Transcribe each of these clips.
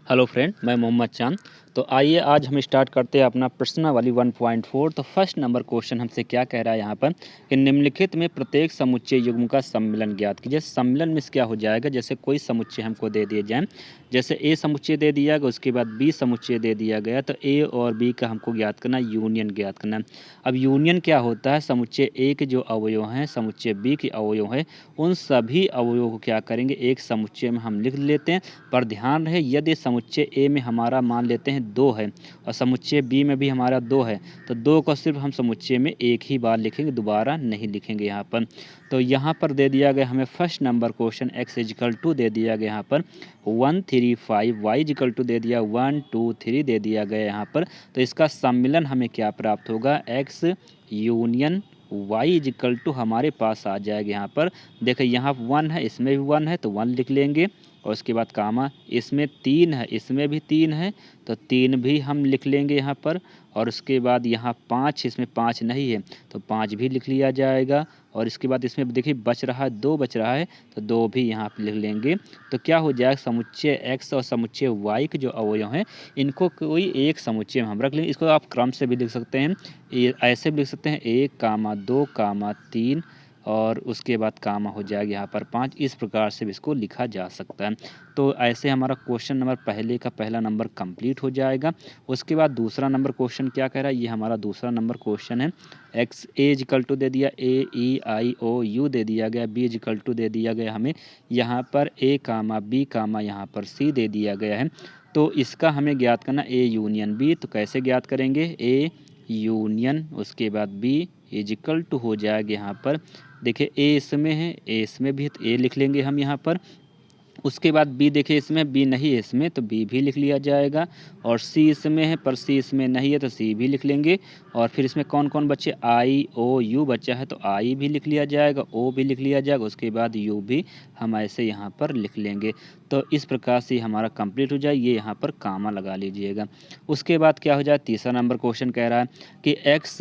Hello friend, मैं मोहम्मद चांद। तो आइए आज हम स्टार्ट करते हैं अपना प्रश्नावली 1.4। तो फर्स्ट नंबर क्वेश्चन हमसे क्या कह रहा है यहाँ पर कि निम्नलिखित में प्रत्येक समुच्चय युग्म का सम्मिलन ज्ञात कीजिए। सम्मिलन में क्या हो जाएगा, जैसे कोई समुच्चय हमको दे दिए जाए, जैसे ए समुच्चय दे दिया गया, उसके बाद बी समुच्चय दे दिया गया, तो ए और बी का हमको ज्ञात करना, यूनियन ज्ञात करना। अब यूनियन क्या होता है, समुच्चय ए के जो अवयव हैं समुच्चय बी के अवयव हैं, उन सभी अवयवों को क्या करेंगे, एक समुच्चय में हम लिख लेते हैं। पर ध्यान रहे, यदि समुच्चय ए में हमारा मान लेते हैं 2 है और समुच्चय बी में भी हमारा 2 है, तो 2 को सिर्फ हम समुच्चय में एक ही बार लिखेंगे, दोबारा नहीं लिखेंगे यहाँ पर। तो यहाँ पर दे दिया गया हमें first number question x equal to दे दिया गया यहाँ पर 1 3 5, y इजिकल टू दे दिया 1 2 3 दे दिया गया यहाँ पर। तो इसका सम्मिलन हमें क्या प्राप्त होगा, x union y is equal to हमारे पास आ जाएगा यहाँ पर। देखिए यहाँ 1 है, इसमें भी 1 है तो 1 लिख लेंगे, और उसके बाद कामा, इसमें 3 है, इसमें भी 3 है तो 3 भी हम लिख लेंगे यहाँ पर। और उसके बाद यहाँ 5, इसमें 5 नहीं है तो 5 भी लिख लिया जाएगा। और इसके बाद इसमें देखिए बच रहा है 2 बच रहा है तो 2 भी यहाँ पर लिख लेंगे। तो क्या हो जाएगा, समुच्चय x और समुच्चय y के जो अवयव हैं इनको कोई एक समुच्चय में हम रख लेंगे। इसको आप क्रम से भी लिख सकते हैं, ये ऐसे भी लिख सकते हैं 1 कामा 2 कामा 3 और उसके बाद कामा हो जाएगा यहाँ पर 5। इस प्रकार से भी इसको लिखा जा सकता है। तो ऐसे हमारा क्वेश्चन नंबर पहले का पहला नंबर कंप्लीट हो जाएगा। उसके बाद दूसरा नंबर क्वेश्चन क्या कह रहा है, ये हमारा दूसरा नंबर क्वेश्चन है। एक्स ए इजिकल टू दे दिया ए ई आई ओ यू दे दिया गया, बी इजिकल टू दे दिया गया हमें यहाँ पर ए कामा बी कामा यहाँ पर सी दे दिया गया है। तो इसका हमें ज्ञात करना ए यूनियन बी। तो कैसे ज्ञात करेंगे, ए यूनियन उसके बाद बी इजिकल टू हो जाएगा यहाँ पर, देखिए ए इसमें है, ए इसमें भी है तो ए लिख लेंगे हम यहाँ पर। उसके बाद बी देखिए इसमें बी नहीं है इसमें तो बी भी लिख लिया जाएगा। और सी इसमें है पर सी इसमें नहीं है तो सी भी लिख लेंगे। और फिर इसमें कौन कौन बच्चे, आई ओ यू बच्चा है तो आई भी लिख लिया जाएगा, ओ भी लिख लिया जाएगा, उसके बाद यू भी हम ऐसे यहाँ पर लिख लेंगे। तो इस प्रकार से हमारा कंप्लीट हो जाए, ये यहाँ पर कामा लगा लीजिएगा। उसके बाद क्या हो जाए, तीसरा नंबर क्वेश्चन कह रहा है कि एक्स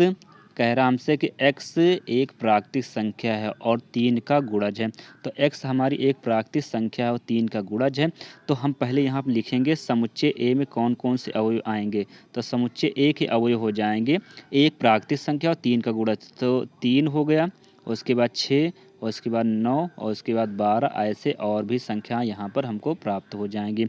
कह रहा हमसे कि x एक प्राकृतिक संख्या है और 3 का गुणज है। तो x हमारी एक प्राकृतिक संख्या है और 3 का गुणज है। तो हम पहले यहाँ पर लिखेंगे समुच्चय A में कौन कौन से अवयव आएंगे। तो समुच्चय A के अवयव हो जाएंगे एक प्राकृतिक संख्या और 3 का गुणज, तो 3 हो गया, उसके बाद 6 और उसके बाद 9 और उसके बाद 12, ऐसे और भी संख्याएं यहाँ पर हमको प्राप्त हो जाएंगी।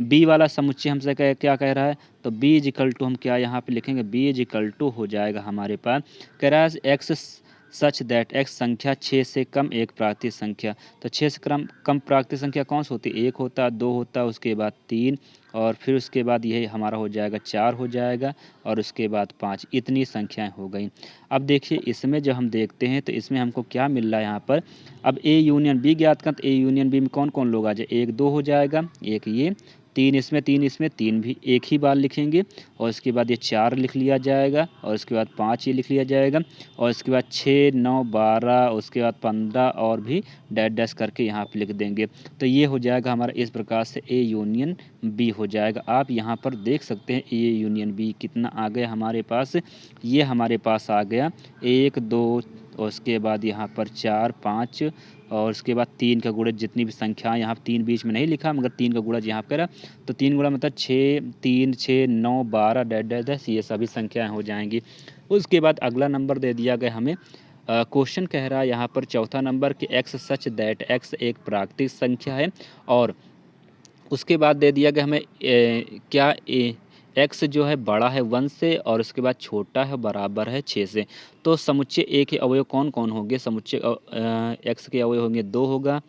बी वाला समुच्चय हमसे क्या कह रहा है, तो बी इजिकल टू हम क्या यहाँ पे लिखेंगे, बी इजिकल टू हो जाएगा हमारे पास, कह रहा है एक्स सच दैट एक्स संख्या 6 से कम एक प्राकृतिक संख्या। तो 6 से कम प्राकृतिक संख्या कौन सी होती है, 1 होता है, 2 होता है, उसके बाद 3 और फिर उसके बाद यही हमारा हो जाएगा 4 हो जाएगा और उसके बाद 5, इतनी संख्याएं हो गई। अब देखिए इसमें जब हम देखते हैं तो इसमें हमको क्या मिल रहा है यहाँ पर, अब ए यूनियन बी ज्ञात कर, तो ए यूनियन बी में कौन कौन लोग आ जाए, 1 2 हो जाएगा, एक ये 3 इसमें 3 इसमें 3 भी एक ही बार लिखेंगे। और उसके बाद ये 4 लिख लिया जाएगा और उसके बाद 5 ये लिख लिया जाएगा और उसके बाद 6 9 12 उसके बाद 15 और भी डैश डैश करके यहाँ पे लिख देंगे। तो ये हो जाएगा हमारा इस प्रकार से ए यूनियन बी हो जाएगा। आप यहाँ पर देख सकते हैं ए यूनियन बी कितना आ गया हमारे पास, ये हमारे पास आ गया 1 2 और उसके बाद यहाँ पर 4 5 और उसके बाद 3 का गुणज, जितनी भी संख्या यहाँ 3 बीच में नहीं लिखा मगर 3 का गुणज यहाँ पर, तो 3 गुणा मतलब 6 3 6 9 12 डैश डैश डैश, ये सभी संख्याएं हो जाएंगी। उसके बाद अगला नंबर दे दिया गया हमें, क्वेश्चन कह रहा है यहाँ पर चौथा नंबर कि एक्स सच दैट एक्स एक प्राकृतिक संख्या है। और उसके बाद दे दिया गया हमें क्या एक्स जो है बड़ा है 1 से और उसके बाद छोटा है बराबर है 6 से। तो समुच्चय ए के अवयव कौन कौन होंगे, समुच्चय एक्स के अवयव होंगे 2 होगा,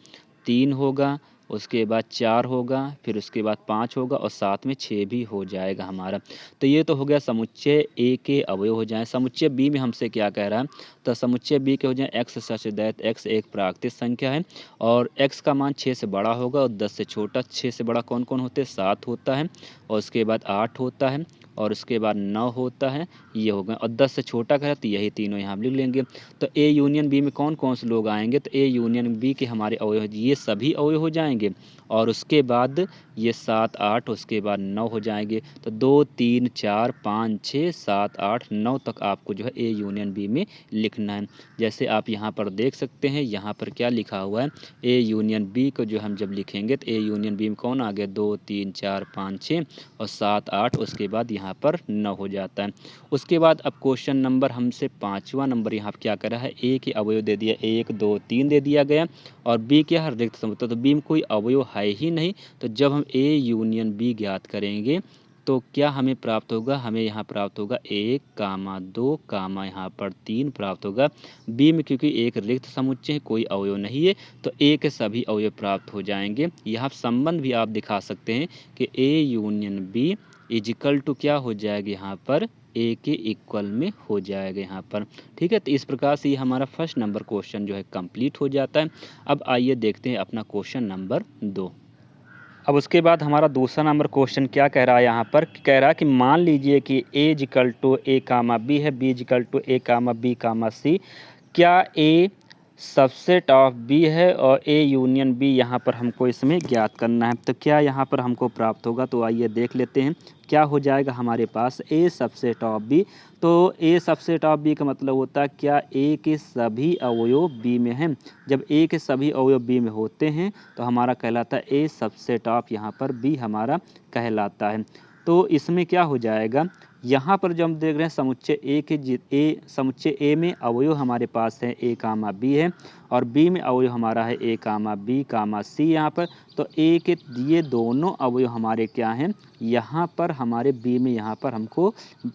3 होगा, उसके बाद 4 होगा, फिर उसके बाद 5 होगा और साथ में 6 भी हो जाएगा हमारा। तो ये तो हो गया समुच्चय ए के अवयव हो जाए। समुच्चय बी में हमसे क्या कह रहा है, तो समुच्चय बी के हो जाए एक्स सच दैट एक्स एक प्राकृतिक संख्या है और एक्स का मान 6 से बड़ा होगा और 10 से छोटा। 6 से बड़ा कौन कौन होते हैं, 7 होता है और उसके बाद 8 होता है और उसके बाद 9 होता है, ये हो गए। और 10 से छोटा कह तो यही तीनों यहाँ लिख लेंगे। तो ए यूनियन बी में कौन कौन से लोग आएंगे, तो ए यूनियन बी के हमारे अवयव ये सभी अवयव हो जाएंगे और उसके बाद ये 7 8 उसके बाद 9 हो जाएंगे। तो 2 3 4 5 6 7 8 9 तक आपको जो है ए यूनियन बी में लिखना है। जैसे आप यहाँ पर देख सकते हैं, यहाँ पर क्या लिखा हुआ है, ए यूनियन बी को जो हम जब लिखेंगे तो ए यूनियन बी में कौन आ गया, 2 3 4 5 6 और 7 8 उसके बाद यहाँ पर 9 हो जाता है। उसके बाद अब क्वेश्चन नंबर हमसे 5वां नंबर यहाँ पर क्या करा है, ए के अवयव दे दिया 1 2 3 दे दिया गया और बी क्या है, रिक्त समुच्चय। तो बी में कोई अवयव है ही नहीं। तो जब हम ए यूनियन बी ज्ञात करेंगे तो क्या हमें प्राप्त होगा, हमें यहाँ प्राप्त होगा 1 कामा 2 कामा यहाँ पर 3 प्राप्त होगा। बी में क्योंकि एक रिक्त समुच्चय है, कोई अवयव नहीं है, तो ए के सभी अवयव प्राप्त हो जाएंगे। यहाँ संबंध भी आप दिखा सकते हैं कि A union B is equal to क्या हो जाएगा, यहाँ पर ए के इक्वल में हो जाएगा यहाँ पर। ठीक है, तो इस प्रकार से ये हमारा फर्स्ट नंबर क्वेश्चन जो है कंप्लीट हो जाता है। अब आइए देखते हैं अपना क्वेश्चन नंबर 2। अब उसके बाद हमारा दूसरा नंबर क्वेश्चन क्या कह रहा है, यहाँ पर कह रहा है कि मान लीजिए कि A equal to A comma B है, B equal to A comma B comma C. क्या ए सबसेट ऑफ बी है और ए यूनियन बी यहाँ पर हमको इसमें ज्ञात करना है। तो क्या यहाँ पर हमको प्राप्त होगा, तो आइए देख लेते हैं क्या हो जाएगा हमारे पास ए सबसेट ऑफ बी। तो ए सबसेट ऑफ बी का मतलब होता है क्या ए के सभी अवयव बी में हैं। जब ए के सभी अवयव बी में होते हैं तो हमारा कहलाता है ए सबसेट ऑफ यहाँ पर बी हमारा कहलाता है। तो इसमें क्या हो जाएगा, यहाँ पर जो हम देख रहे हैं समुच्चय समुच्चय ए में अवयव हमारे पास है ए कामा बी है और बी में अवयव हमारा है ए कामा बी कामा सी यहाँ पर। तो ए के ये दोनों अवयव हमारे क्या हैं, यहाँ पर हमारे बी में यहाँ पर हमको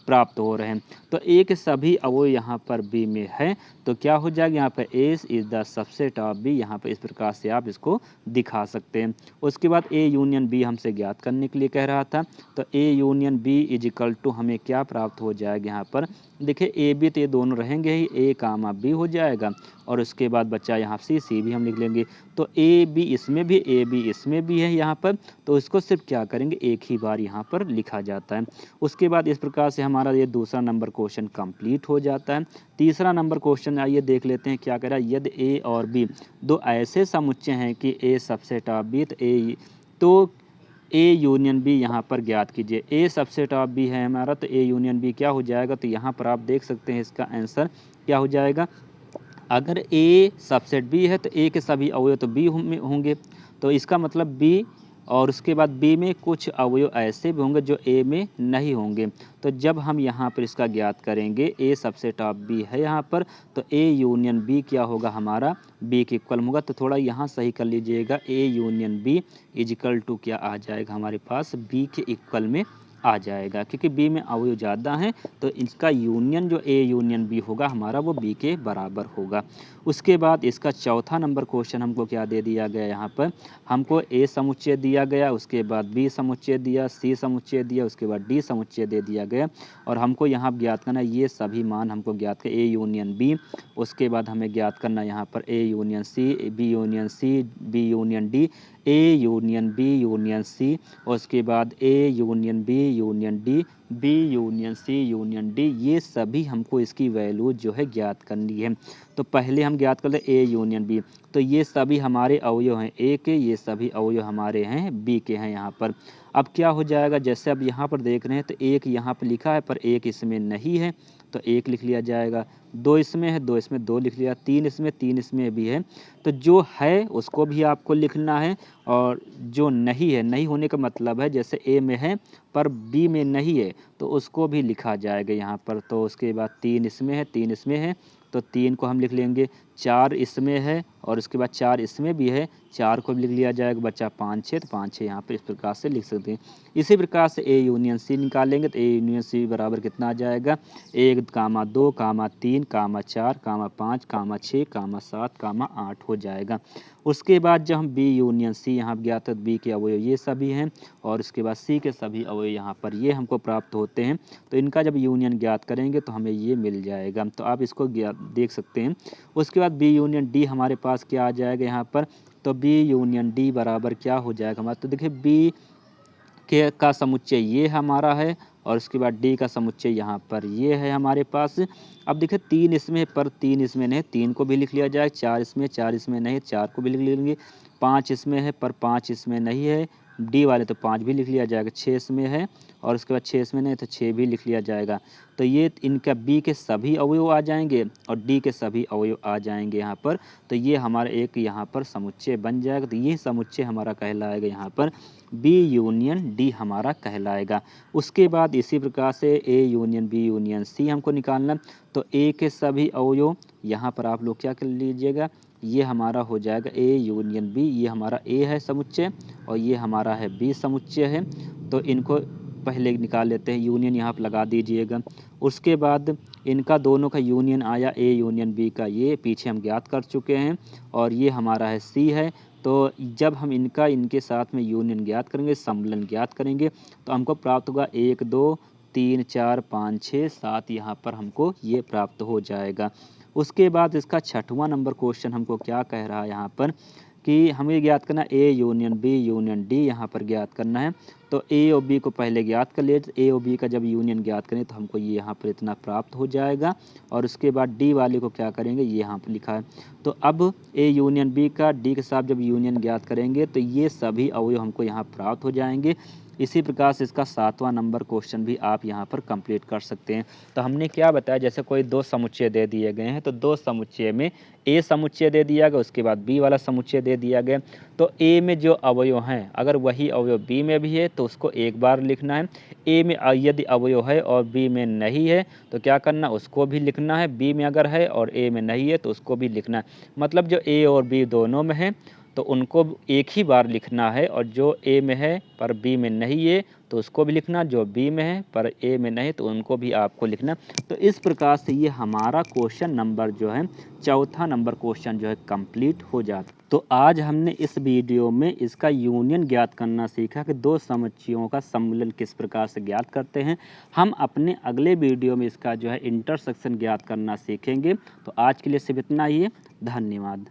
प्राप्त हो रहे हैं। तो ए के सभी अवयव यहाँ पर बी में है, तो क्या हो जाएगा यहाँ पर A is the subset of B. यहाँ पर इस प्रकार से आप इसको दिखा सकते हैं। उसके बाद ए यूनियन बी हमसे ज्ञात करने के लिए कह रहा था। तो A union B is equal to हमें क्या प्राप्त हो जाएगा, यहाँ पर देखिए ए बी तो ये दोनों रहेंगे ही, ए कामा बी हो जाएगा और उसके बाद बच्चा यहाँ सी, सी भी हम लिख लेंगे। तो ए बी इसमें भी, ए बी इसमें भी है यहाँ पर, तो इसको सिर्फ क्या करेंगे एक ही बार यहाँ पर लिखा जाता है। उसके बाद इस प्रकार से हमारा ये दूसरा नंबर क्वेश्चन कंप्लीट हो जाता है। तीसरा नंबर क्वेश्चन आइए देख लेते हैं क्या कह रहा है, यदि ए और बी दो ऐसे समुच्चय हैं कि ए सबसेट ऑफ बी तो ए यूनियन बी यहाँ पर ज्ञात कीजिए। ए सबसेट ऑफ बी है हमारा, तो ए यूनियन बी क्या हो जाएगा, तो यहाँ पर आप देख सकते हैं इसका आंसर क्या हो जाएगा। अगर ए सबसेट बी है तो ए के सभी अवयव तो बी होंगे, तो इसका मतलब बी और उसके बाद बी में कुछ अवयव ऐसे भी होंगे जो ए में नहीं होंगे। तो जब हम यहाँ पर इसका ज्ञात करेंगे ए सबसेट ऑफ बी है यहाँ पर, तो ए यूनियन बी क्या होगा हमारा बी के इक्वल होगा। तो थोड़ा यहाँ सही कर लीजिएगा, A union B is equal to क्या आ जाएगा हमारे पास बी के इक्वल में आ जाएगा, क्योंकि बी में अवयव ज़्यादा हैं तो इसका यूनियन जो ए यूनियन बी होगा हमारा वो बी के बराबर होगा। उसके बाद इसका चौथा नंबर क्वेश्चन हमको क्या दे दिया गया, यहाँ पर हमको ए समुच्चय दिया गया, उसके बाद बी समुच्चय दिया, सी समुच्चय दिया, उसके बाद डी समुच्चय दे दिया गया और हमको यहाँ ज्ञात करना ये सभी मान हमको ज्ञात कर ए यूनियन बी। उसके बाद हमें ज्ञात करना यहाँ पर A union C, B union C, B union D, A union B union C, और उसके बाद A union B union D, B union C union D. ये सभी हमको इसकी वैल्यू जो है ज्ञात करनी है। तो पहले हम ज्ञात कर ले ए यूनियन बी, तो ये सभी हमारे अवयव हैं ए के, ये सभी अवयव हमारे हैं बी के हैं यहाँ पर। अब क्या हो जाएगा, जैसे अब यहाँ पर देख रहे हैं तो एक यहाँ पर लिखा है पर एक इसमें नहीं है, तो एक लिख लिया जाएगा। दो इसमें है, दो इसमें दो लिख लिया, तीन इसमें भी है। तो जो है उसको भी आपको लिखना है और जो नहीं है, नहीं होने का मतलब है जैसे ए में है पर बी में नहीं है तो उसको भी लिखा जाएगा यहाँ पर। तो उसके बाद तीन इसमें है, तीन इसमें है, तो तीन को हम लिख लेंगे। चार इसमें है और उसके बाद चार इसमें भी है, चार को भी लिख लिया जाएगा। बच्चा पाँच छः, तो पाँच छः यहाँ पर इस प्रकार से लिख सकते हैं। इसी प्रकार से ए यूनियन सी निकालेंगे तो ए यूनियन सी बराबर कितना आ जाएगा, 1 कामा 2 कामा 3 कामा 4 कामा 5 कामा 6 कामा 7 कामा 8 हो जाएगा। उसके बाद जब हम बी यूनियन सी यहाँ ज्ञात है, बी के अवयव ये सभी हैं और उसके बाद सी के सभी अवयव यहाँ पर ये हमको प्राप्त होते हैं। तो इनका जब यूनियन ज्ञात करेंगे तो हमें ये मिल जाएगा, तो आप इसको देख सकते हैं। उसके बाद बी यूनियन डी हमारे पास क्या आ जाएगा यहाँ पर, तो बी यूनियन डी बराबर क्या हो जाएगा हमारा, तो देखिए बी के का समुच्चय ये हमारा है और उसके बाद डी का समुच्चय यहाँ पर ये है हमारे पास। अब देखिए तीन इसमें पर तीन इसमें नहीं, तीन को भी लिख लिया जाए। चार इसमें नहीं, चार को भी लिख लेंगे। 5 इसमें है पर 5 इसमें नहीं है, डी वाले तो 5 भी लिख लिया जाएगा, 6 इसमें है और उसके बाद 6 इसमें नहीं तो 6 भी लिख लिया जाएगा। तो ये इनका बी के सभी अवयव आ जाएंगे और डी के सभी अवयव आ जाएंगे यहाँ पर। तो ये हमारा एक यहाँ पर समुच्चय बन जाएगा। तो ये समुच्चय हमारा कहलाएगा यहाँ पर बी यूनियन डी हमारा कहलाएगा। उसके बाद इसी प्रकार से A union B union C हमको निकालना। तो ए के सभी अवयव यहाँ पर आप लोग क्या कर लीजिएगा, ये हमारा हो जाएगा ए यूनियन बी। ये हमारा ए है समुच्चय और ये हमारा है बी समुच्चय है। तो इनको पहले निकाल लेते हैं, यूनियन यहाँ पर लगा दीजिएगा। उसके बाद इनका दोनों का यूनियन आया ए यूनियन बी का, ये पीछे हम ज्ञात कर चुके हैं और ये हमारा है सी है। तो जब हम इनके साथ में यूनियन ज्ञात करेंगे, सम्मिलन ज्ञात करेंगे, तो हमको प्राप्त होगा 1 2 3 4 5 6 7 यहाँ पर हमको ये प्राप्त हो जाएगा। उसके बाद इसका 6वां नंबर क्वेश्चन हमको क्या कह रहा है यहाँ पर कि हमें ज्ञात करना A union B union D यहाँ पर ज्ञात करना है। तो ए और बी को पहले ज्ञात कर लिए, ए और बी का जब यूनियन ज्ञात करें तो हमको ये यहाँ पर इतना प्राप्त हो जाएगा और उसके बाद डी वाले को क्या करेंगे, ये यहाँ पर लिखा है। तो अब ए यूनियन बी का डी के साथ जब यूनियन ज्ञात करेंगे तो ये सभी अवयव हमको यहाँ प्राप्त हो जाएंगे। इसी प्रकार से इसका 7वां नंबर क्वेश्चन भी आप यहाँ पर कंप्लीट कर सकते हैं। तो हमने क्या बताया, जैसे कोई दो समुच्चय दे दिए गए हैं तो दो समुच्चय में ए समुच्चय दे दिया गया, उसके बाद बी वाला समुच्चय दे दिया गया। तो ए में जो अवयव हैं अगर वही अवयव बी में भी है तो उसको एक बार लिखना है। ए में यदि अवयव है और बी में नहीं है तो क्या करना, उसको भी लिखना है। बी में अगर है और ए में नहीं है तो उसको भी लिखना है। मतलब जो ए और बी दोनों में है तो उनको एक ही बार लिखना है और जो ए में है पर बी में नहीं है तो उसको भी लिखना, जो बी में है पर ए में नहीं तो उनको भी आपको लिखना। तो इस प्रकार से ये हमारा क्वेश्चन नंबर जो है 4था नंबर क्वेश्चन जो है कंप्लीट हो जाता। तो आज हमने इस वीडियो में इसका यूनियन ज्ञात करना सीखा कि दो समुच्चयों का सम्मिलन किस प्रकार से ज्ञात करते हैं। हम अपने अगले वीडियो में इसका जो है इंटरसेक्शन ज्ञात करना सीखेंगे। तो आज के लिए सिर्फ इतना ही है। धन्यवाद।